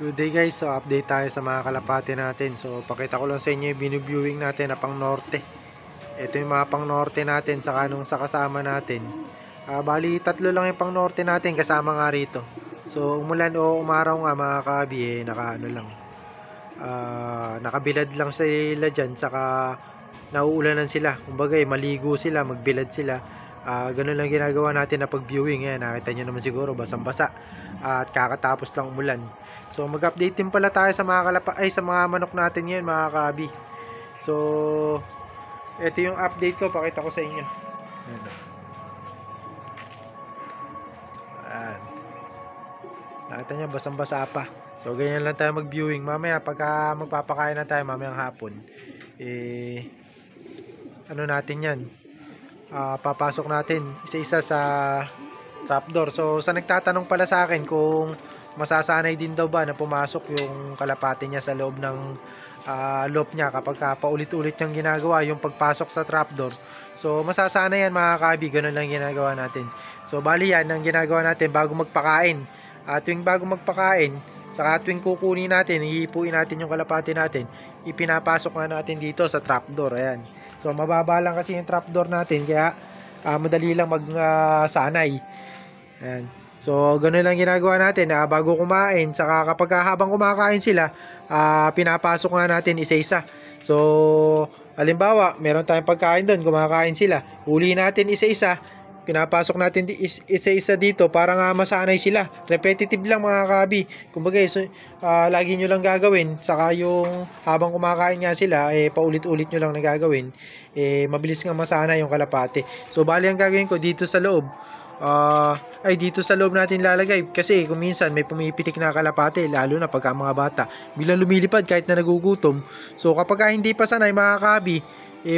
Good day guys, so update tayo sa mga kalapati natin. So pakita ko lang sa inyo yung binu-viewing natin na pang norte. Ito yung mga pang norte natin saka nung sa kasama natin. Bali tatlo lang yung pang norte natin kasama nga rito. So umulan o umaraw nga mga kabi nakabilad lang sila dyan saka nauulanan sila. Kumbaga maligo sila, magbilad sila. Ganun lang ginagawa natin na pag-viewing. Ayan, nakita nyo naman siguro basang-basa at kakatapos lang umulan. So mag-update din pala tayo sa mga sa mga manok natin ngayon mga kabi. So ito yung update ko, pakita ko sa inyo. Ayan. Nakita nyo basang-basa pa. So ganyan lang tayo mag-viewing. Mamaya pagka magpapakain na tayo mamayang hapon, ano natin yan, papasok natin isa-isa sa trapdoor. So sa nagtatanong pala sa akin kung masasanay din daw ba na pumasok yung kalapati niya sa loob ng loop niya kapag paulit-ulit niyang ginagawa yung pagpasok sa trapdoor. So masasanay yan mga kabi, ganun lang ginagawa natin. So bali yan ang ginagawa natin bago magpakain. Tuwing bago magpakain, saka tuwing kukunin natin, ihipuin natin yung kalapati natin, ipinapasok na natin dito sa trapdoor. Ayan. So mababa lang kasi yung trapdoor natin kaya madali lang sanay. Ayan. So ganoon lang ginagawa natin bago kumain, saka kapag habang kumakain sila, pinapasok nga natin isa-isa. So halimbawa, meron tayong pagkain doon, kumakain sila, uli natin isa-isa, pinapasok natin isa-isa dito para nga masanay sila. Repetitive lang mga kabi. Kumbaga lagi nyo lang gagawin, saka yung habang kumakain nga sila, paulit-ulit nyo lang na gagawin, mabilis nga masana yung kalapate. So bali ang gagawin ko dito sa loob, dito sa loob natin lalagay, kasi kung minsan may pumipitik na kalapate, lalo na pagka mga bata bilang lumilipad kahit na nagugutom. So kapag hindi pa sanay mga kabi,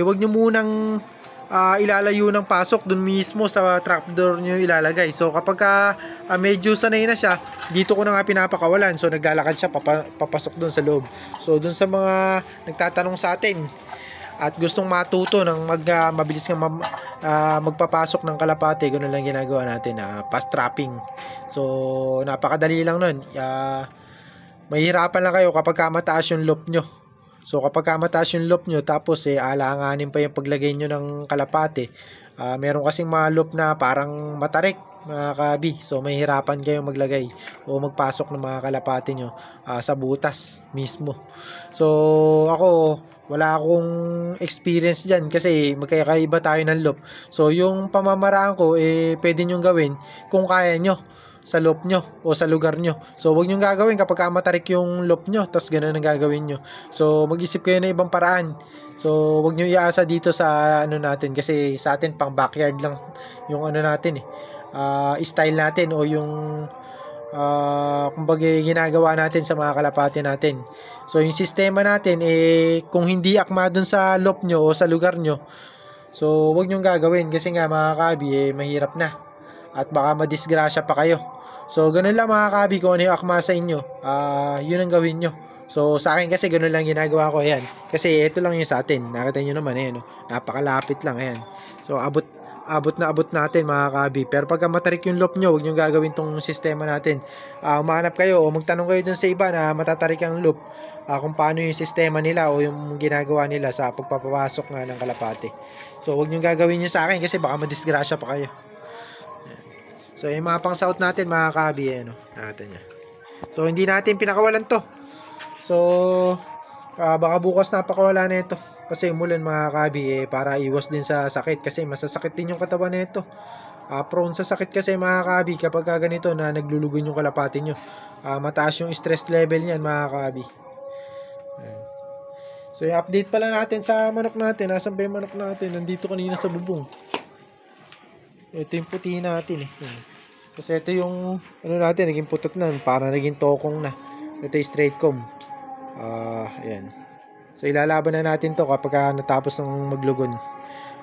wag nyo munang ilalayo ng pasok dun mismo sa trapdoor nyo ilalagay. So kapag medyo sanay na siya, dito ko na nga pinapakawalan. So naglalakad siya papasok dun sa loob. So dun sa mga nagtatanong sa atin at gustong matuto ng mabilis nga magpapasok ng kalapate, ganoon lang ginagawa natin, fast trapping. So napakadali lang nun. Mahihirapan lang kayo kapag mataas yung loop nyo. So kapag mataas yung loop nyo, tapos alanganin pa yung paglagay nyo ng kalapate, meron kasing mga loop na parang matarik mga kabi. So mahihirapan kayo maglagay o magpasok ng mga kalapate nyo sa butas mismo. So ako, wala akong experience dyan kasi magkakaiba tayo ng loop. So yung pamamaraan ko, pwede nyo gawin kung kaya nyo sa loop nyo o sa lugar nyo. So wag nyo gagawin kapag matarik yung loop nyo, tapos ganun ang gagawin nyo. So mag-isip kayo ng ibang paraan. So wag nyo iasa dito sa ano natin, kasi sa atin pang backyard lang yung ano natin style natin, o yung kumbaga ginagawa natin sa mga kalapati natin. So yung sistema natin, kung hindi akma dun sa loop nyo o sa lugar nyo, so wag nyo gagawin, kasi nga mga kabi, mahirap na at baka madisgrasya pa kayo. So ganun lang mga kabi, kung ano yung akma sa inyo, yun ang gawin nyo. So sa akin kasi ganun lang ginagawa ko. Ayan, kasi ito lang yung sa atin, nakita nyo naman, napakalapit lang. Ayan. So abot natin mga kabi. Pero pagka matarik yung loop nyo, huwag nyo gagawin tong sistema natin. Umahanap kayo o magtanong kayo dun sa iba na matatarik ang loop, kung paano yung sistema nila o yung ginagawa nila sa pagpapasok nga ng kalapate. So huwag nyo gagawin nyo sa akin, kasi baka madisgrasya pa kayo. So yung mga pang south natin mga kabi, natin yan. So hindi natin pinakawalan to. So baka bukas napakawala na ito, kasi umulan mga kabi, para iwas din sa sakit, kasi masasakit din yung katawan nito. Prone sa sakit kasi mga kabi kapag ganito na naglulugon yung kalapati nyo. Mataas yung stress level niyan mga kabi. So yung update pala natin sa manok natin. Nasaan ba yung manok natin? Nandito kanina sa bubong. Ito yung puti natin kasi ito yung ano natin, naging putot na, para naging tokong na. Ito yung straight comb. Ayan. So ilalaban na natin to kapag natapos ng maglugon.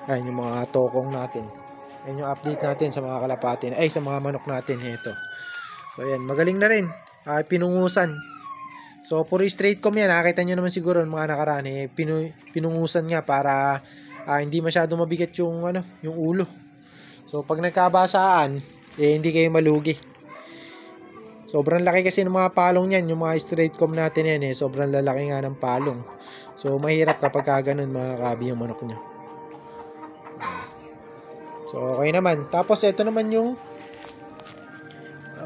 Ayan yung mga tokong natin. Ayan yung update natin sa mga kalapati, sa mga manok natin. Ito. So ayan, magaling na rin. Pinungusan. So puro straight comb yan. Nakita nyo naman siguro mga nakaraan, pinungusan nga para hindi masyado mabigat yung yung ulo. So pag nagkabasaan, hindi kayo malugi. Sobrang laki kasi ng mga palong niyan, yung mga straight comb natin yan eh, sobrang lalaki nga ng palong. So mahirap kapag ganun mga kabi yung manok nyo. So okay naman. Tapos ito naman yung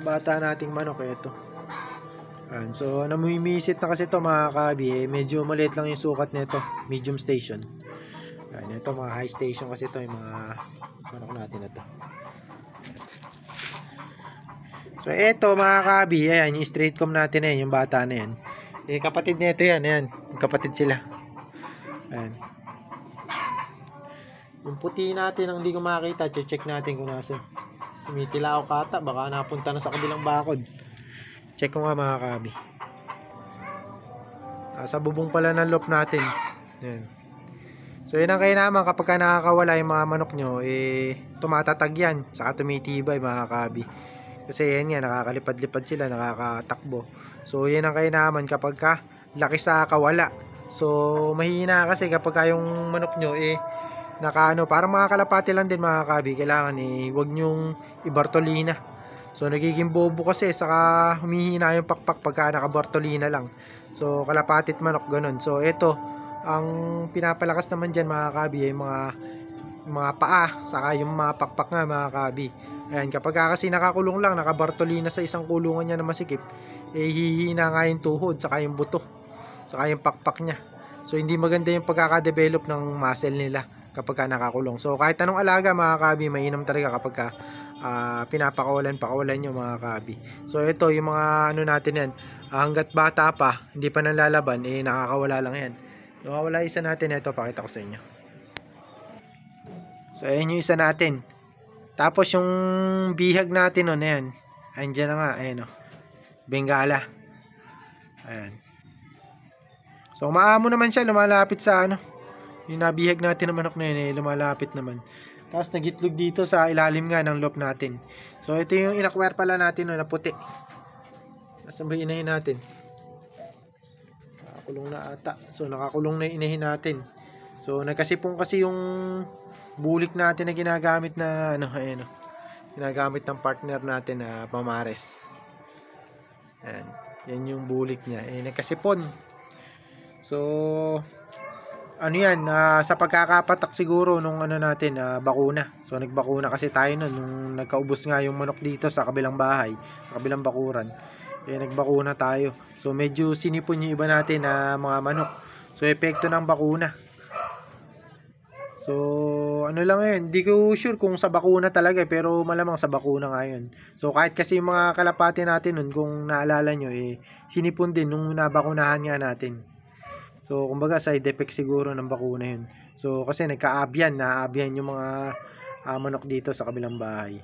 bata nating manok, ito. So namimisit na kasi ito mga kabi eh, medyo maliit lang yung sukat nito, medium station. Ito mga high station kasi ito yung mga manok natin na to. So ito mga kabi, ayan yung straight comb natin eh, yung bata na yan. Eh kapatid nito yan, ayan, kapatid sila. Ayan. Yung puti natin ang hindi ko makita, check natin kung nasa. Tumitila o kata, baka napunta na sa kabilang bakod. Check ko nga mga kabi. Nasa bubong pala ng loop natin. Ayan. So yun ang kaya naman kapag nakakawala yung mga manok nyo, eh tumatatag yan, saka tumitibay mga kabi. Kasi yan nga, nakakalipad-lipad sila, nakakatakbo. So yan ang kaya naman kapag laki sa kawala. So mahina kasi kapag yung manok nyo eh parang mga kalapati lang din mga kabi. Kailangan wag nyong ibartolina. So nagiging bobo kasi, saka humihina yung pakpak pagka nakabartolina lang. So kalapatit manok ganun. So ito, ang pinapalakas naman dyan mga kabi ay mga paa, saka yung mga pakpak nga mga kabi. Ayan, kapag kasi nakakulong lang, nakabartolina sa isang kulungan niya na masikip, eh hihina nga yung tuhod, saka yung buto, saka yung pakpak niya. So hindi maganda yung pagkakadevelop ng muscle nila kapag nakakulong. So kahit anong alaga mga kabi, mainam talaga kapag pinapakawalan nyo mga kabi. So ito yung mga natin yan, hanggat bata pa, hindi pa nalalaban, eh nakakawala lang yan. So wala isa natin, ito pakita ko sa inyo. So ayan yung isa natin. Tapos yung bihag natin ayan. Andiyan na nga, ayan o. Bengala. Ayan. So maamo naman siya, lumalapit sa yung nabihag natin ng manok na yun, lumalapit naman. Tapos nagitlog dito sa ilalim nga ng loop natin. So ito yung inakware pala natin na puti. Nasaan ba inahin natin? Nakakulong na ata. So nakakulong na inahin natin. So nagkasipong kasi yung bulik natin na ginagamit na ginagamit ng partner natin na pamares. Ayan. Yan yung bulik niya. Nagkasipon. So yan, sa pagkakapatak siguro nung natin, bakuna. So nagbakuna kasi tayo nun nung nagkaubos nga yung manok dito sa kabilang bahay, sa kabilang bakuran. Nagbakuna tayo. So medyo sinipon yung iba natin na mga manok. So epekto ng bakuna. So lang yun, hindi ko sure kung sa bakuna talaga, pero malamang sa bakuna nga yun. So kahit kasi yung mga kalapati natin nun, kung naalala nyo, sinipon din nung nabakunahan nga natin. So kumbaga side effect siguro ng bakuna yun. So kasi naaabyan yung mga manok dito sa kabilang bahay.